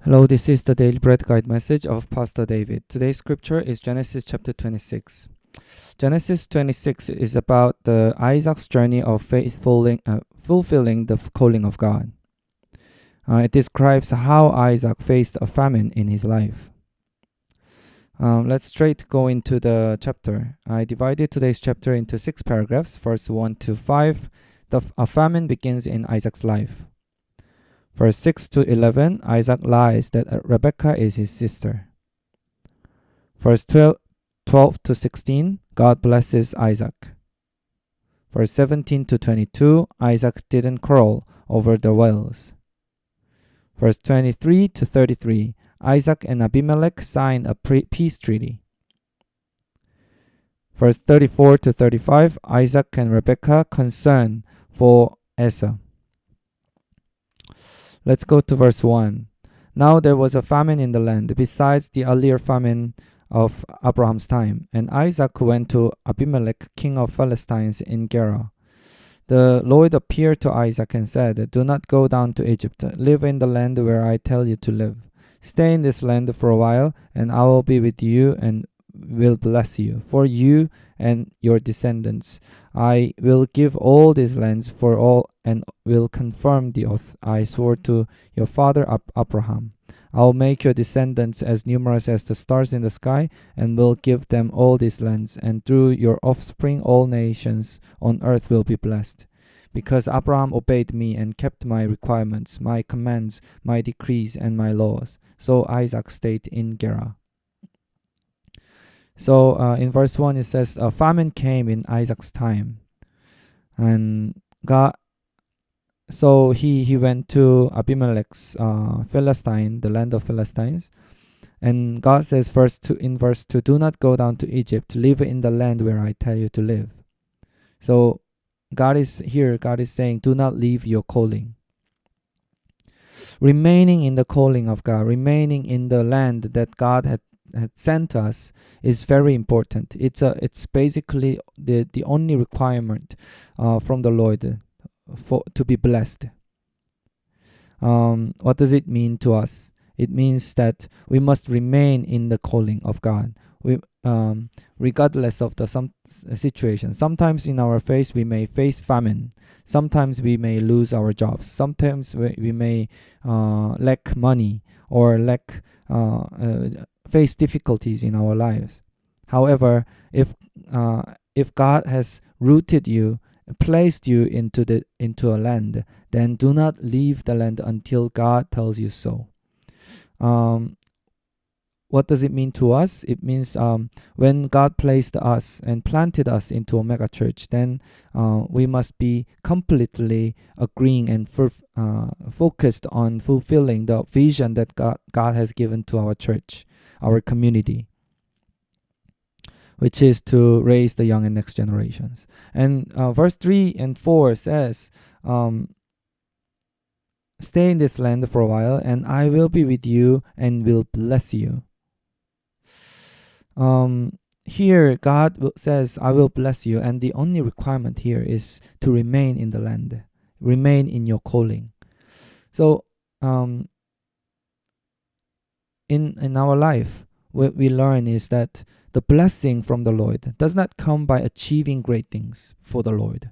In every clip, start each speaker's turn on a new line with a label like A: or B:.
A: Hello, this is the Daily Bread Guide message of Pastor David. Today's scripture is Genesis chapter 26. Genesis 26 is about Isaac's journey of fulfilling the calling of God. It describes how Isaac faced a famine in his life. Let's straight go into the chapter. I divided today's chapter into 6 paragraphs, verse 1 to 5. A famine begins in Isaac's life. Verse 6 to 11, Isaac lies that Rebekah is his sister. Verse 12 to 16, God blesses Isaac. Verse 17 to 22, Isaac didn't quarrel over the wells. Verse 23 to 33, Isaac and Abimelech sign a peace treaty. Verse 34 to 35, Isaac and Rebekah concern for Esau. Let's go to verse 1. Now there was a famine in the land, besides the earlier famine of Abraham's time. And Isaac went to Abimelech, king of Philistines, in Gerar. The Lord appeared to Isaac and said, "Do not go down to Egypt. Live in the land where I tell you to live. Stay in this land for a while, and I will be with you and will bless you. For you and your descendants, I will give all these lands for all and will confirm the oath I swore to your father Abraham. I will make your descendants as numerous as the stars in the sky and will give them all these lands, and through your offspring all nations on earth will be blessed. Because Abraham obeyed me and kept my requirements, my commands, my decrees, and my laws. So Isaac stayed in Gerar." So in verse 1 it says, a famine came in Isaac's time. And God, so he went to Abimelech's Philistine, the land of Philistines. And God says in verse 2, "Do not go down to Egypt, live in the land where I tell you to live." So God is saying, do not leave your calling. Remaining in the calling of God, remaining in the land that God had sent us is very important. It's basically the only requirement from the Lord to be blessed. What does it mean to us? It means that we must remain in the calling of God. Regardless of the situation. Sometimes in our faith we may face famine. Sometimes we may lose our jobs. Sometimes we may lack money or face difficulties in our lives. However, if God has rooted you, placed you into a land, then do not leave the land until God tells you so. What does it mean to us? It means when God placed us and planted us into Omega Church, then we must be completely agreeing and focused on fulfilling the vision that God has given to our church, our community, which is to raise the young and next generations. And verse 3 and 4 says, "Stay in this land for a while, and I will be with you and will bless you." Here God says, "I will bless you," and the only requirement here is to remain in the land, remain in your calling. So in our life, what we learn is that the blessing from the Lord does not come by achieving great things for the Lord.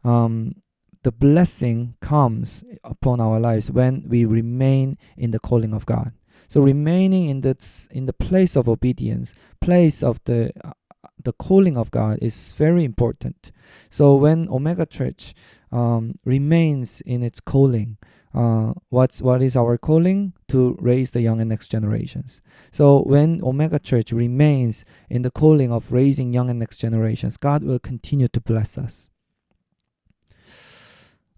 A: The blessing comes upon our lives when we remain in the calling of God. So remaining in the place of obedience, place of the calling of God is very important. So when Omega Church remains in its calling, what is our calling? To raise the young and next generations. So when Omega Church remains in the calling of raising young and next generations, God will continue to bless us.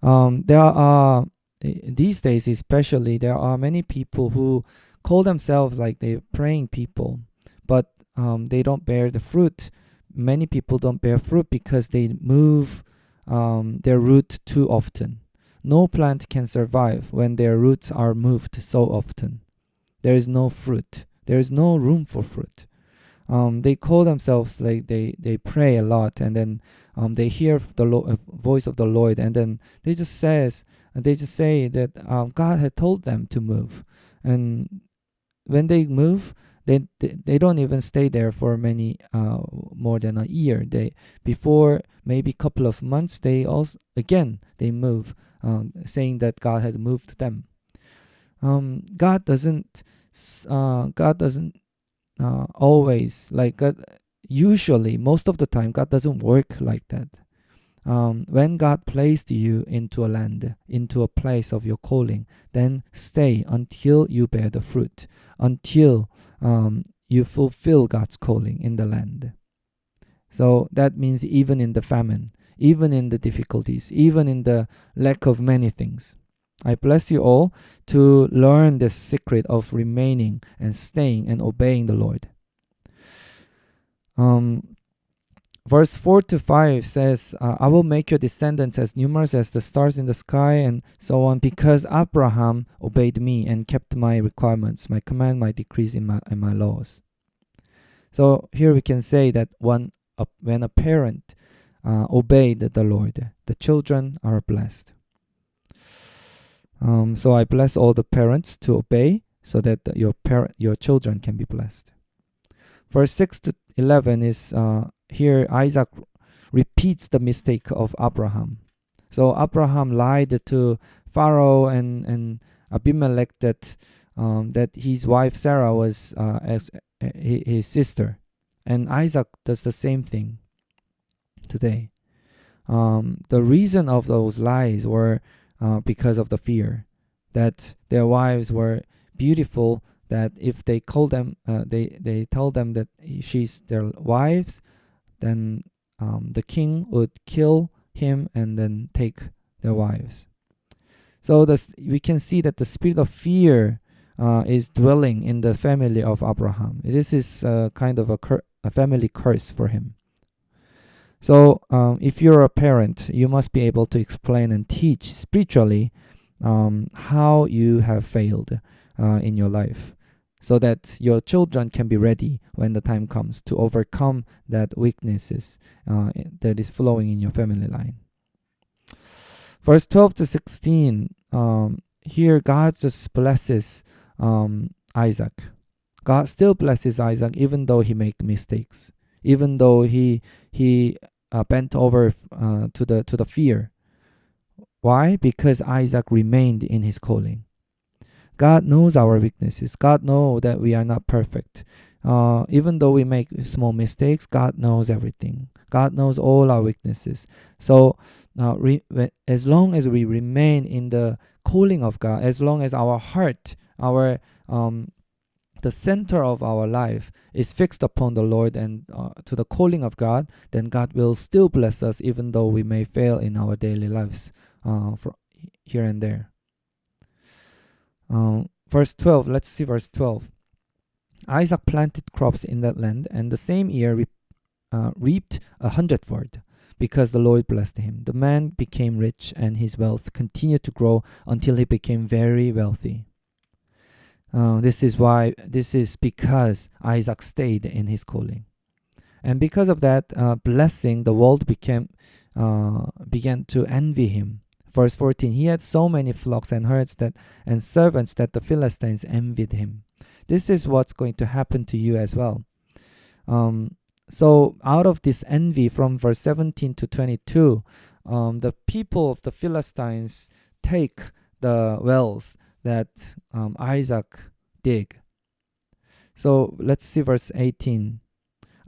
A: There are these days especially, there are many people who call themselves like they're praying people, but they don't bear the fruit. Many people don't bear fruit because they move their root too often. No plant can survive when their roots are moved so often. There is no fruit. There is no room for fruit. They call themselves like they pray a lot, and then they hear the voice of the Lord, and then they just say that God had told them to move, And when they move, they don't even stay there for many more than a year. They before maybe couple of months they also again they move, saying that God has moved them. God doesn't always like God. Usually, most of the time, God doesn't work like that. When God placed you into a land, into a place of your calling, then stay until you bear the fruit, until you fulfill God's calling in the land. So that means even in the famine, even in the difficulties, even in the lack of many things. I bless you all to learn the secret of remaining and staying and obeying the Lord. Verse 4 to 5 says, I will make your descendants as numerous as the stars in the sky, and so on, because Abraham obeyed me and kept my requirements, my command, my decrees, and my laws. So here we can say that when a parent obeyed the Lord, the children are blessed. So I bless all the parents to obey, so that your children can be blessed. Verse 6 to 11 is here Isaac repeats the mistake of Abraham. So Abraham lied to Pharaoh and Abimelech that his wife Sarah was as his sister, and Isaac does the same thing today. The reason of those lies were because of the fear that their wives were beautiful, that if they call them, they tell them that she's their wives, then the king would kill him and then take their wives. So we can see that the spirit of fear is dwelling in the family of Abraham. This is kind of a family curse for him. So if you're a parent, you must be able to explain and teach spiritually how you have failed in your life, so that your children can be ready when the time comes to overcome that weaknesses that is flowing in your family line. Verse 12 to 16, here God just blesses Isaac. God still blesses Isaac even though he made mistakes, even though he bent over to the fear. Why? Because Isaac remained in his calling. God knows our weaknesses. God knows that we are not perfect. Even though we make small mistakes, God knows everything. God knows all our weaknesses. So as long as we remain in the calling of God, as long as our heart, the center of our life is fixed upon the Lord and to the calling of God, then God will still bless us even though we may fail in our daily lives from here and there. Verse 12, let's see verse 12. Isaac planted crops in that land, and the same year reaped 100-fold, because the Lord blessed him. The man became rich, and his wealth continued to grow until he became very wealthy. This is because Isaac stayed in his calling. And because of that blessing, the world began to envy him. Verse 14, he had so many flocks and herds and servants that the Philistines envied him. This is what's going to happen to you as well. So out of this envy from verse 17 to 22, the people of the Philistines take the wells that Isaac dig. So let's see verse 18.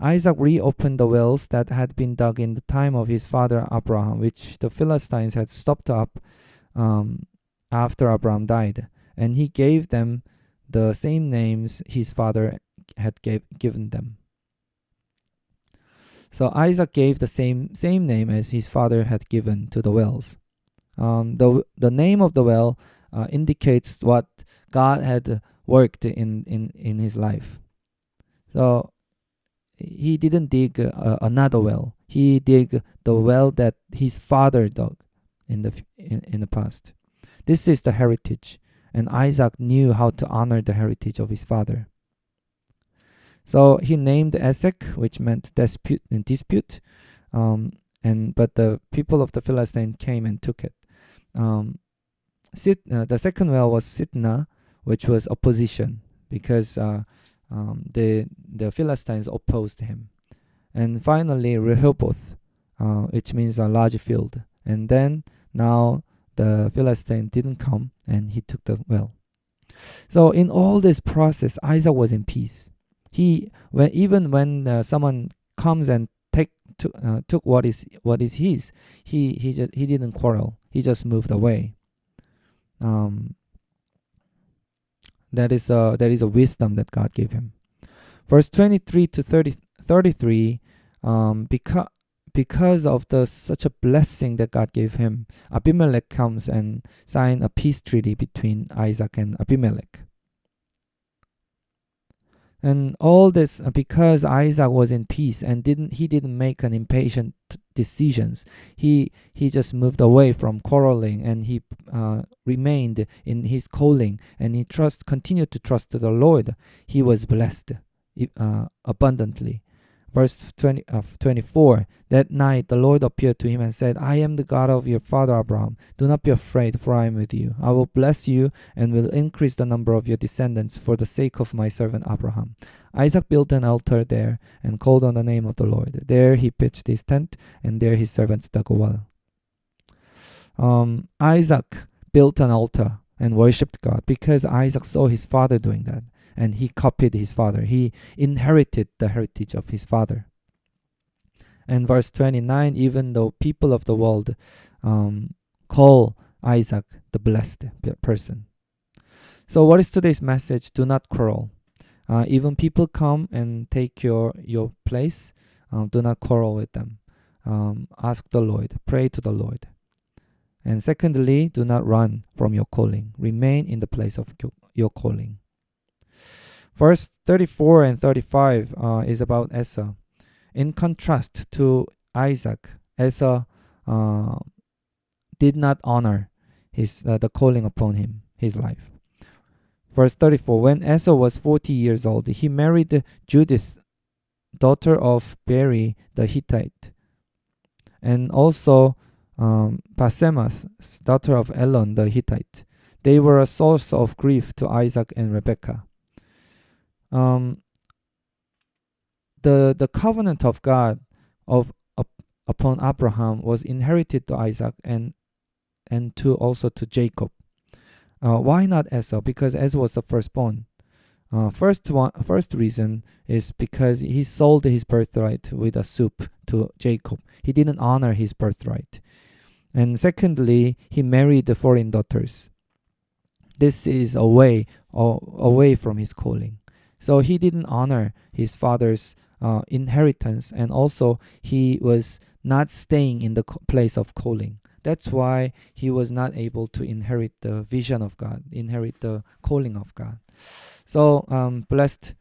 A: Isaac reopened the wells that had been dug in the time of his father Abraham, which the Philistines had stopped up after Abraham died, and he gave them the same names his father had given them. So Isaac gave the same name as his father had given to the wells. The name of the well indicates what God had worked in his life. So he didn't dig another well. He dig the well that his father dug in the past. This is the heritage, and Isaac knew how to honor the heritage of his father. So he named Esek, which meant dispute, but the people of the Philistine came and took it. The second well was Sitnah, which was opposition, because the Philistines opposed him. And finally, Rehoboth, which means a large field. And then now the Philistine didn't come, and he took the well. So in all this process, Isaac was in peace. Even when someone comes and took what is his, he didn't quarrel. He just moved away. That is a wisdom that God gave him. Verse 23 to 33, because of such a blessing that God gave him, Abimelech comes and signs a peace treaty between Isaac and Abimelech. And all this because Isaac was in peace and didn't make an impatient decisions. He just moved away from quarreling, and he remained in his calling, and he continued to trust the Lord. He was blessed abundantly. Verse 24, that night the Lord appeared to him and said, I am the God of your father Abraham. Do not be afraid, for I am with you. I will bless you and will increase the number of your descendants for the sake of my servant Abraham. Isaac built an altar there and called on the name of the Lord. There he pitched his tent, and there his servants dug a well. Isaac built an altar and worshipped God because Isaac saw his father doing that. And he copied his father. He inherited the heritage of his father. And verse 29, even though people of the world call Isaac the blessed person. So what is today's message? Do not quarrel. Even people come and take your place, do not quarrel with them. Ask the Lord. Pray to the Lord. And secondly, do not run from your calling. Remain in the place of your calling. Verse 34 and 35 is about Esau. In contrast to Isaac, Esau did not honor the calling upon his life. Verse 34, when Esau was 40 years old, he married Judith, daughter of Beri the Hittite, and also Basemath, daughter of Elon the Hittite. They were a source of grief to Isaac and Rebekah. The covenant of God upon Abraham was inherited to Isaac and also to Jacob. Why not Esau? Because Esau was the firstborn. First reason is because he sold his birthright with a soup to Jacob. He didn't honor his birthright. And secondly, he married the foreign daughters. This is away from his calling. So he didn't honor his father's inheritance, and also he was not staying in the place of calling. That's why he was not able to inherit the vision of God, inherit the calling of God. So blessed,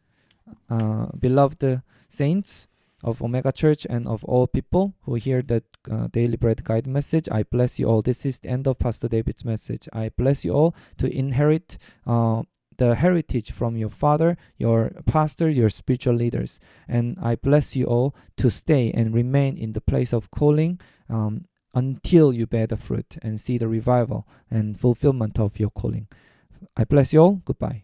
A: beloved saints of Omega Church and of all people who hear the Daily Bread Guide message, I bless you all. This is the end of Pastor David's message. I bless you all to inherit the heritage from your father, your pastor, your spiritual leaders. And I bless you all to stay and remain in the place of calling until you bear the fruit and see the revival and fulfillment of your calling. I bless you all. Goodbye.